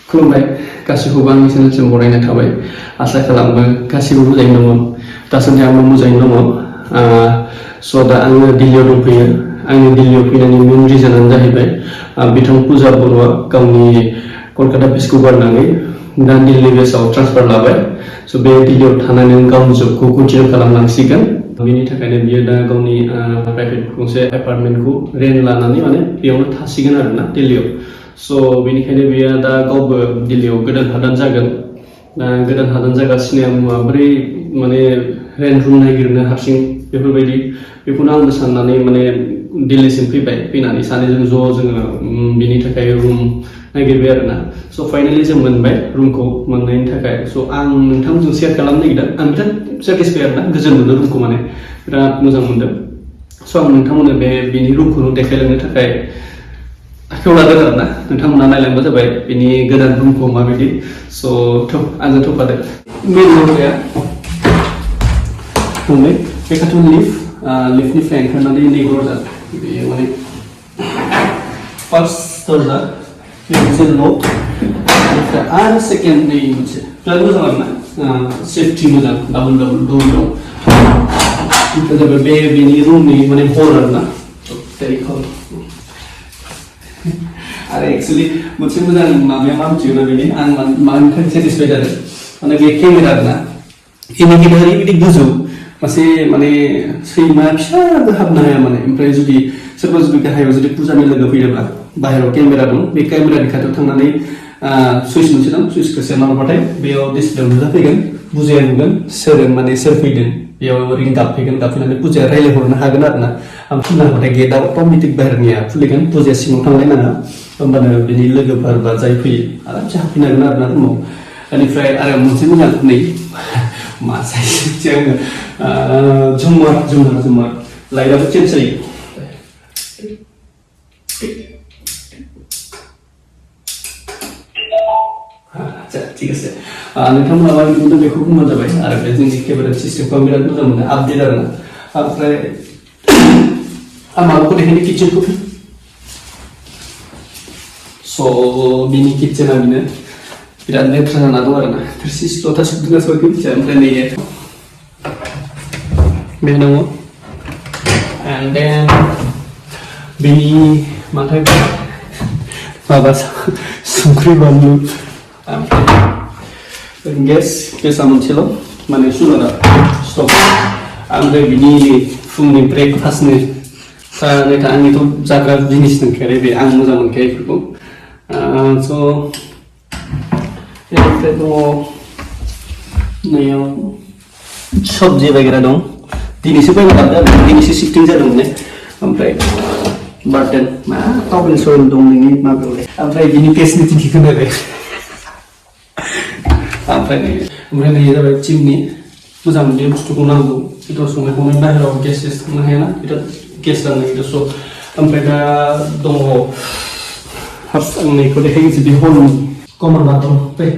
खुलुमबाय गासिखौबो आंनि चेनेलसिम बरायनाय थाबाय आसा खालामो गासिबो मोजाङैनो दङ दासान्दि आंबो मोजाङैनो दङ स' दा आङो दिल्लीयाव दंफैयो आंनि दिल्लीयाव फैनायनि मेन रिजनानो जाहैबाय बिथां पुजा बरुवा गावनि कलकाता अफिसखौ गारनानै दा दिल्ली बेसाव ट्रान्सफार लाबाय स' बे दिल्लीयाव थानानै गावनि जबखौ कन्टिनिउ खालामलांसिगोन बेनि थाखायनो बियो दा गावनि प्राइभेट गंसे एपार्टमेन्टखौ रेन्ट लानानै माने बेयावनो थासिगोन आरोना दिल्लीयाव स' बेनिखायनो बियो दा गावबो दिल्लीयाव गोदान हादान जागोन गोदान हादान जागासिनो माबोरै माने रेन्ट रुम नागिरनो हारसिं बेफोरबायदि बेखौनो आंबो साननानै माने दिल्लीसिम फैनानै सानैजों ज' जोङो बिनि थाखाय रुम नागिरबाय आरोना स' फाइनालि जों मोनबाय रुमखौ मोननायनि थाखाय स' आं नोंथांमोनजों शेयार खालामनो नागिरदों आं बिराद सेटिसफाइ आरोना गोजोन मोनदों रुमखौ माने बिराद मोजां मोनदों स' आं नोंथांमोननो बिनि रुमखौ देखायलांनो थाखाय आखायाव लादों आरोना नोंथांमोना नायलांबा जाबाय बिनि गोदान रुमखौ माबायदि स' आंजों थ'फादो मेन दरजाया मोननै बे खाथियाव लिफ्टनिफ्राय ओंखारनानै नै दरजा बेयो माने फार्स्ट दरजा मोनसे लक आरो सेकेन्ड नै मोनसे बिराद मोजां आरोना सेफटि मोजां डाबल दर दं ओमफ्राय जाबाय बेनि रुमनि माने हल आरोना आरो एक्चुअली मोनसे मोजां माबाया मा मिथिगौना बेनि आं मानि थाखाय सेटिसफाइ जादों माने बे केमेरा आरोना इमेजिन ओरैबायदि गोजौ माने सैमा फिसाबो हाबनो हाया माने ओमफ्राय जुदि सोरबा जुदि गाहायाव जुदि फुजानि लोगो फैयोब्ला बाहेरायाव केमेरा दं बे केमेरानि खाथियाव थांनानै सुइच मोनसे दं सुइचखौ सेरना हरबाथाय बेयाव डिसप्लेआव नुजाफैगोन फुजाया नुगोन सोर फैदों बेयाव रिं गाबफैगोन गाबफैनानै फुजाया रायज्लायहरनो हागोन आरोना आं फुजा होबाथाय गेटआ अट'मेटिक बाहेरनिया खुलिगोन फुजाया सिङाव थांलायनाङा होमबानो बिनि लोगोफोर बा जाय फैयो आरामसे हाबफैनो हागोन आरोना रुमाव बेनिफ्राय आरो मोनसे मोजां नै मा साइज आङो झुमार लाइटआबो चेन्ज जायो आচ্ছা ঠিক আছে नोंथांमोना मा नुदों बेखौ बुंबानो जाबाय आरो बे जोंनि केमेरा सिस्टेमखौ आं बिराद मोजां मोनो आपडेट आरोना ओमफ्राय आं माबाखौ देखायनो किचेनखौ स' बिनि किचेना बेनो बिराद लेथ्रा जाना दं आरोना थोरसि लथा सुदोंना सुवाखै मिथिया ओमफ्राय नै बे दङ एन्ड देन बिनि माथाय माबा संख्रि बानलु गेसआ मोनसेल' माने सुगारा स्टप ओमफ्राय बिनि फुंनि ब्रेकफास्टनि आंनिथ' जाग्रा जिनिस नंखाया बे आं मोजां मोनखाया बेफोरखौ स' बेनिफ्राय दङ नैयाव सबजि बायग्रा दं दिनैसो बायना लाबोदों आरो दिनैसो शिफ्टिं जादों माने ओमफ्राय बार्टन मा टावेल सवेल दं नोंनि माबायावलाय ओमफ्राय बिनि टेस्टनि थिंखिखौ नायबाय ओमफ्राय नै जाबाय चिमनि मोजां बे बुस्थुखौ नांगौ बेदर संनायखौनो बाहेरायाव गेस थांनो हायाना बिराद गेस जानो नागिरो स' ओमफ्राय दा दङ फार्स्ट आं नैखौ देखायनोसै बे हलनि कमन बाथरुम फै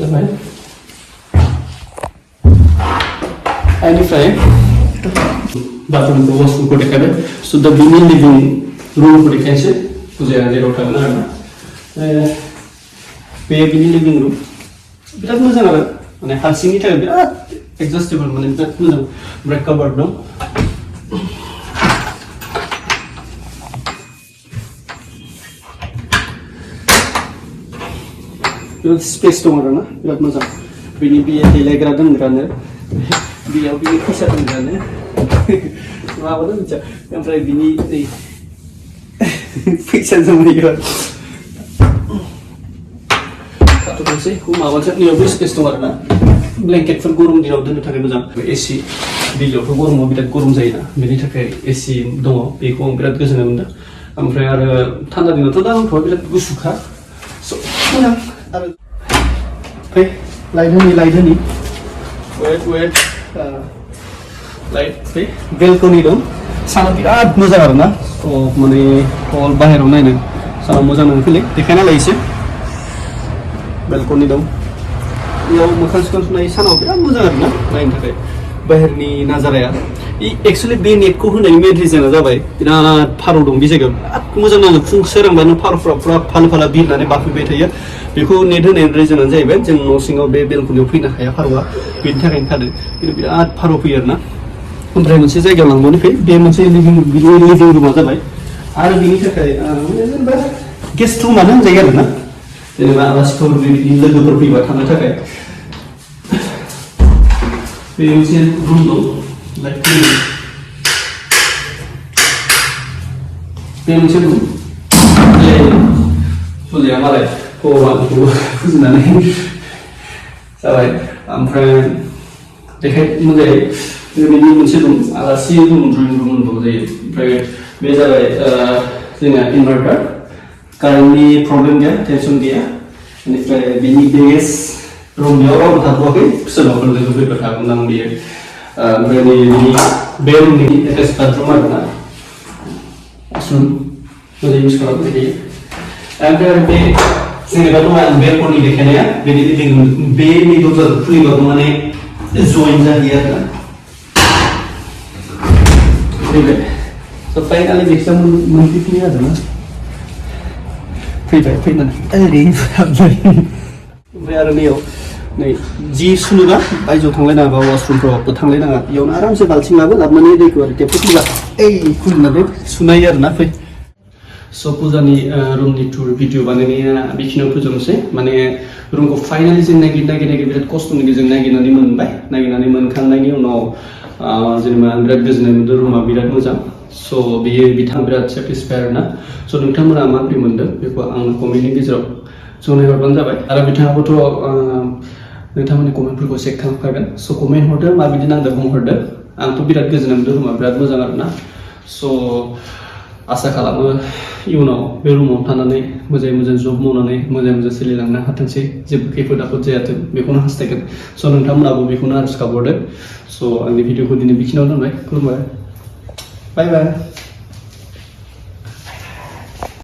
जाबाय बेनिफ्राय बाथरुमखौ वाशरुमखौ देखायबाय स' दा बिनि लिभिं रुमखौ देखायनोसै फुजाया जेराव थागोन आरोना बे बिनि लिभिं रुम बिराद मोजां आरो माने हारसिंनि थाखाय बिराद एडजास्टेबल माने बिराद मोजां ओमफ्राय काबार्ड दं बिराद स्पेस दं आरोना बिराद मोजां बिनि बियो देलायग्रा दोनग्रानो बेयाव बिनि फैसा दोनग्रानो माबानो मिथिया ओमफ्राय बिनि नै फैसा जमायो थाथ'नोसै माबासो नैयावबो स्पेस दं आरोना ब्लेंकेटफोर गरम दिनाव दोननो थाखाय मोजां एसि दिल्लीयावथ' गरमाव बिराद गरम जायोना बेनि थाखाय एसि दङ बेखौ आं बिराद गोजोननाय मोनदों ओमफ्राय आरो थान्दा दिनावथ' दा आंथ' बिराद गुसुखा मोजां आरो लाइट होनि वेट लाइट बेलकनि दं साना बिराद मोजां आरोना माने हल बाहेरायाव नायनो सानाव मोजां नुफैलै देखायना लायसै बेलकनि दं बेयाव मोखां सुनाय सानाव बिराद मोजां आरोना नायनो थाखाय बाहेरनि नाजाराया एक्चुअलि बे नेटखौ होनायनि मेन रिजोना जाबाय बिराद फारौ दं बे जायगायाव बिराद मोजां नाङो फुं सोरांबानो फारौफ्रा फुरा फालो फाला बिरनानै बाफैबाय थायो बेखौ नेट होनायनि रिजोनानो जाहैबाय जों न' सिङाव बे बेलकनियाव फैनो हाया फारौआ बेनि थाखायनो खादो खिन्थु बिराद फारौ फैयो आरोना ओमफ्राय मोनसे जायगायाव लांबावनो फै बे मोनसे लिभिं रुमा जाबाय आरो बेनि थाखाय जेनेबा गेस्ट रुमानो होनजायो आरोना जेनेबा आलासिफोर लोगोफोर फैबा थानो थाखाय बे मोनसे रुम दं बे मोनसे रुम फुजाया मालाय भगबानखौ फुजिनानै जाबाय ओमफ्राय देखाय मोजाङै बेनि मोनसे रुम आलासि रुम ड्रयिं रुम होनबाबो जायो ओमफ्राय बे जाबाय जोंना इनभार्टार कारेन्टनि प्रब्लेम गैया टेनसन गैया बेनिफ्राय बेनि बेगेज रुम बेयाव रावबो थाथ'वाखै सोरबाफोर लोगो फैबा थागोन आं बेयो ओमफ्राय नैबेनि बे रुमनि एटाच बाथरुम आरोना बाथरुम मोजां इउज खालामनो हायो ओमफ्राय आरो बे जेनेबा दङ आं बेलकनि देखायनाया बेनि लिभिं रुम बेनि दरजा खुलिबाबो माने जइन जाहैयो आरोना फैबाय स' फाइनालि नेक्स्टआव मोनफैफिनो आरोना फैबाय फैनानै ओरै ओमफ्राय आरो नैयाव नै जि सुनोबा बायजोआव थांलायनाङा वाशरुमफ्रावबो थांलायनाङा बेयावनो आरामसे बाल्थिं लाबोनानै दैखौ आरो टेपखौ खुलिबा खुलिनानै सुनाय आरोना फै स' फुजानि रुमनि टुर भिडिअ बानायनाया बेखिनियाव फोजोबनोसै माने रुमखौ फाइनालि जों नागिर बिराद खस्थ'नि गेजेरजों नागिरनानै मोनबाय नागिरनानै मोनखांनायनि उनाव जेनेबा आं बिराद गोजोननाय मोनदों रुमा बिराद मोजां स' बेयो बिथाङा बिराद सेटिसफाइ आरोना स' नोंथांमोना माबोरै मोनदों बेखौ आं कमेन्टनि गेजेराव जनायहरबानो जाबाय आरो बिथाङाबोथ' नोंथांमोननि कमेन्टफोरखौ चेक खालामखागोन स' कमेन्ट हरदो माबायदि नांदों बुंहरदो आंथ' बिराद गोजोननाय मोनदों रुमा बिराद मोजां आरोना स' आसा खालामो इयुनाव बे रुमाव थानानै मोजाङै मोजां जब मावनानै मोजां सोलिलांनो हाथोंसै जेबो खैफोद आफोद जायाथों बेखौनो हास्थायगोन स' नोंथांमोनाबो बेखौनो आरज गाबहरदो स' आंनि भिडिअखौ दिनै बेखिनियाव दोनबाय खुलुमबाय बाय बाय